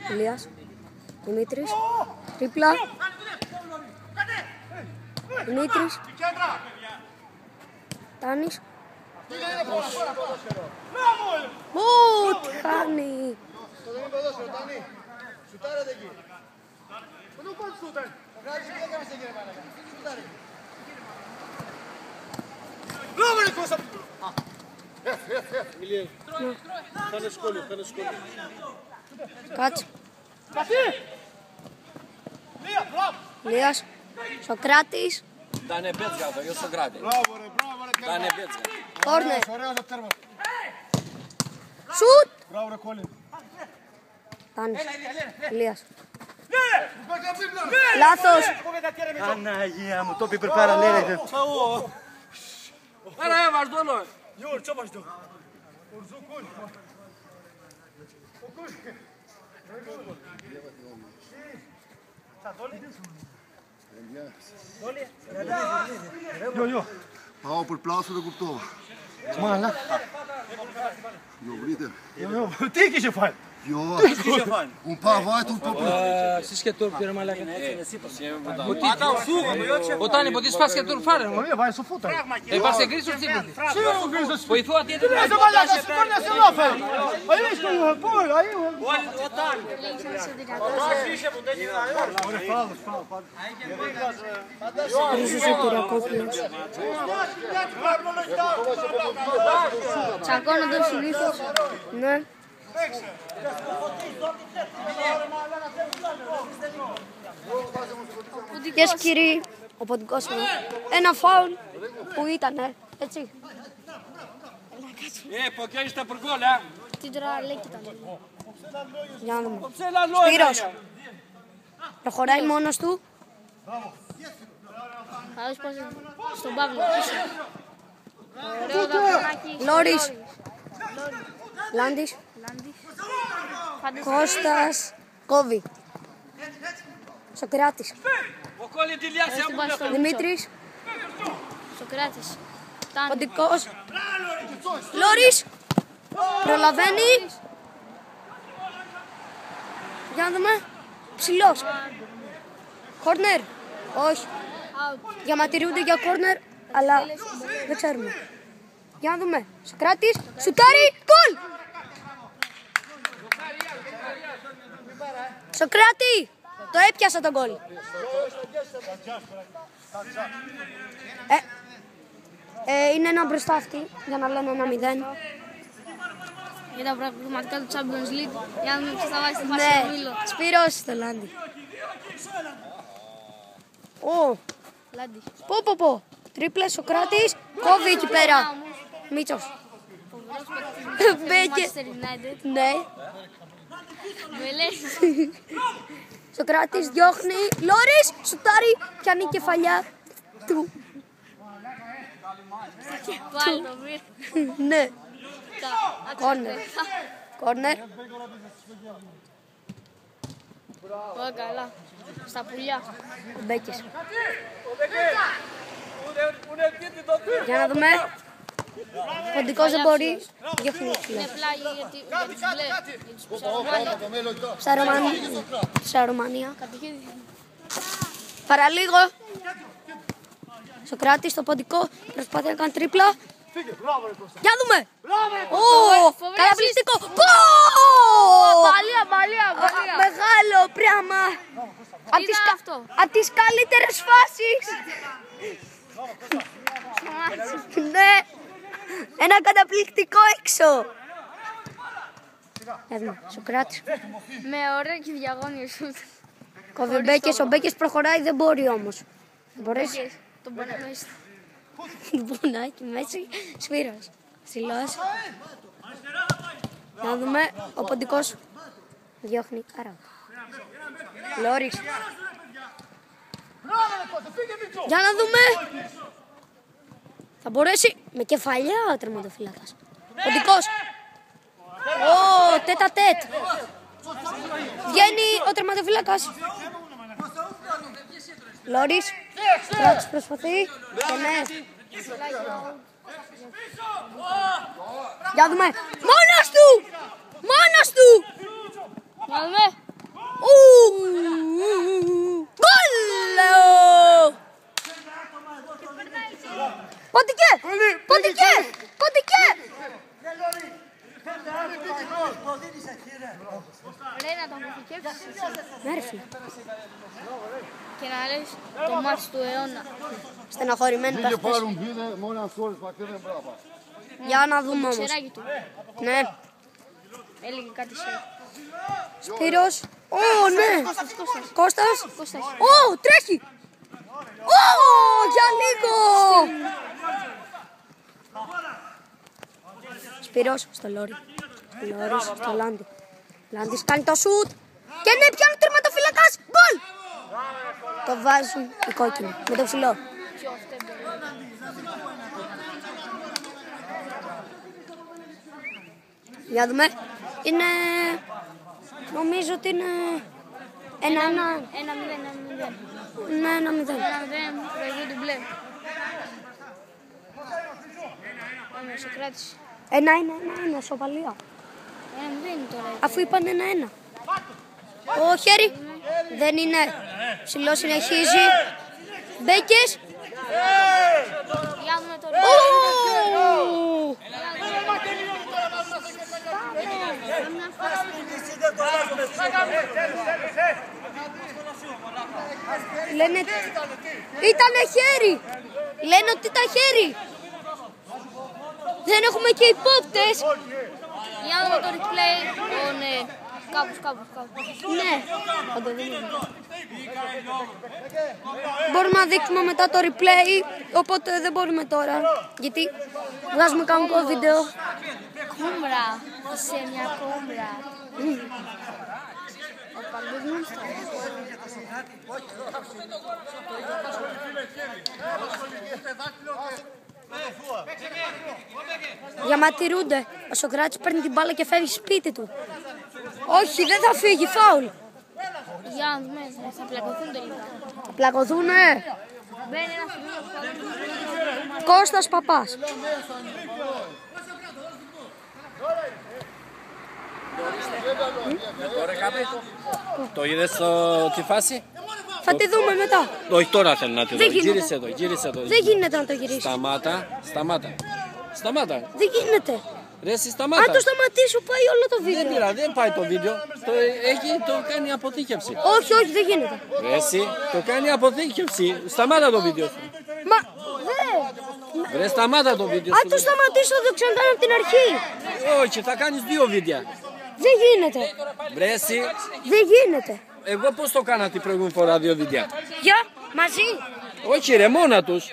Ηλίας, Δημήτρης, τρίπλα. Δημήτρης, Τάνης. Ω, τι χάνει. Κάτσε. Ηλίας, Σοκράτης. Da ne bezga, da još Sokrati. Da ne bezga. Κόρνερ. Σουτ. Τάνης, Ηλίας. Λάθος. Παναγία μου, το πει πρepara λέρετε. Άρα έβαζε το όλο. Γιώργο, τι έπαθες το. Πάω por plaatsen de Kuptova. Μάλα. Jo, vrienden. Τι είχε φάει. Ja, een paar waait op op. Σισκετούρ πήρε μαλάκα. Όταν υποτίθεις φας και τουρ φάρε μου. Βάει στο φούτα. Υπάρχει εγκρίσου τσίπλη. Βοηθού αντί δεν Είσαι μαλάκα, σηκώνει να σε λόφε. Πού, ahí. Ρίξε ο Τυρακόπουλος. Τσακώνονται συνήθως. Ναι. Yes, κύριοι, ο ποντικός μου. Ένα φάουλ που ήτανε, έτσι. Ποκιάζει τα πουρκόλ, Τι τώρα λέει, κοίτα. Για να δούμε. Σπύρος. Προχωράει μόνος του. Θα δώσει πάσα στον Παύλο. Λόρις. Λάντης. Κώστας. Κόβι. Σοκράτης. Δημήτρης. Σοκράτης. Ποντικός. Λόρις. Προλαβαίνει. Για να δούμε. Ψηλός. Κόρνερ. Όχι. Διαμαρτυρούνται για κόρνερ, αλλά δεν ξέρουμε. Για να δούμε. Σοκράτης. Σουτάρι. Γκολ. Σοκράτη. Το έπιασα τον γκολ. Είναι ένα μπροστά αυτή για να λένε 1-0. Για τα πραγματικά του Champions League. Για να δούμε ποιος θα βάλει στη φάση Ναι, του Μήλο. Σπύρος στο Λάντι. Ω, Λάντι. πω. Τρίπλα Σοκράτης. Κόβει εκεί πέρα. Μίτσος. Μπήκε. Manchester United. Ναι. Με λέει. Σοκράτης διώχνει. Λόρις. Σουτάρι. Πιάνει η κεφαλιά του. Πάλι το πήρε. Ναι. Κόρνερ. Κόρνερ. Πολύ καλά. Στα πουλιά. Μπέκες. Για να δούμε. Ποντικός δεν μπορεί. Διώχνει. Είναι πλάγι γιατί για τους μπλε. Για τους Στα Ρωμανία. κατοικίδες. Παραλίγο. Σοκράτης στο ποντικό. Προσπαθεί να κάνει τρίπλα. Για να δούμε. Ω, καταπληκτικό. Παλιά. Μεγάλο πράγμα. Απ' τις καλύτερες φάσεις. Ναι. Ένα καταπληκτικό έξω. Σοκράτης. Με ωραία και διαγώνιο σούτ. Κόβει Μπέκες, ο Μπέκες προχωράει, δεν μπορεί όμως. Δεν μπορέσει. Τον πάνε μέσα. Μπουνάκι μέση, Σπύρος. Ψηλός. Να δούμε, ο ποντικός διώχνει. Άρα. Λόρις. Για να δούμε. Θα μπορέσει με κεφαλιά ο τερματοφύλακας. Ποντικός. Ω, τέτα τέτ. Βγαίνει ο τερματοφύλακας. Λόρις. Κράτης προσπαθεί. Και ναι. Για δούμε. Μόνος του! Μόνος του! Για δούμε. Γκολ! Ποντικέ! Ποντικέ! Ποντικέ! Ρε να τον αποθηκεύσεις Μέρφυ. και να λες το μάτς του αιώνα. Στεναχωρημένοι Nije παίχτες. parom bine, moram skoro spakirem brava. Για να δούμε όμως. Ξεράκι του. Ναι. Έλεγε κάτι σε. Σπύρος. Ω, ναι. Κώστας. Κώστας. Ω, τρέχει. Ω, για λίγο. Σπύρος στο Λόρι. Λόρις στο Λάντι. Λάντις κάνει το σουτ. Και ναι, πιάνει ο τερματοφύλακας. Γκολ. Το βάζουν οι κόκκινοι με το ψηλό. Για δούμε. Είναι... Νομίζω ότι είναι... 1-1. 1-0. Ναι, 1-0. 1-0 προηγεί του μπλε. Πάμε, σε κράτηση. 1-1, σοπαλία. 1-0 τώρα. Αφού είπαν 1-1. Ο χέρι. Δεν είναι. Ψηλό συνεχίζει. Μπέκες. Για δούμε τώρα. Λένε ήτανε χέρι. Λένε ότι ήταν χέρι. Δεν έχουμε και υπόπτες. Για δούμε το replay. Ναι, κάπου. Ναι. Θα το δούμε. Μπορούμε να δείξουμε μετά το replay. Οπότε δεν μπορούμε τώρα. Γιατί βγάζουμε κανονικό βίντεο. Κούμπρα. Είσαι μια κούμπρα. Ο παγκόσμιος Διαμαρτυρούνται. Ο Σοκράτης παίρνει την μπάλα και φεύγει σπίτι του. Όχι, δεν θα φύγει, φάουλ. Για να δούμε, θα πλακωθούν τελικά. Πλακωθούνε. Μπαίνει ένας φίλος. Κώστας Παπάς. Το είδες τη φάση? Θα τη δούμε μετά. Όχι, τώρα θέλω να τη δω. Δεν γίνεται. Γύρισε εδώ. Δεν γίνεται να το γυρίσει. Σταμάτα. Δεν γίνεται. Ρε εσύ Αν σταμάτα. το σταματήσω πάει όλο το βίντεο. Δεν πάει το βίντεο. Το κάνει αποθήκευση. Όχι, δεν γίνεται. Ρε εσύ, το κάνει αποθήκευση. Σταμάτα το βίντεο σου. Μα δεν. Ρε σταμάτα το βίντεο Αν σου. το σταματήσω θα το ξανακάνω από την αρχή. Όχι, θα κάνεις 2 βίντεο. Δεν γίνεται. Ρε εσύ, Δεν γίνεται. εγώ πώς το κάνα την προηγούμενη φορά 2 βίντεο? Για μαζί. Όχι ρε, μόνα τους.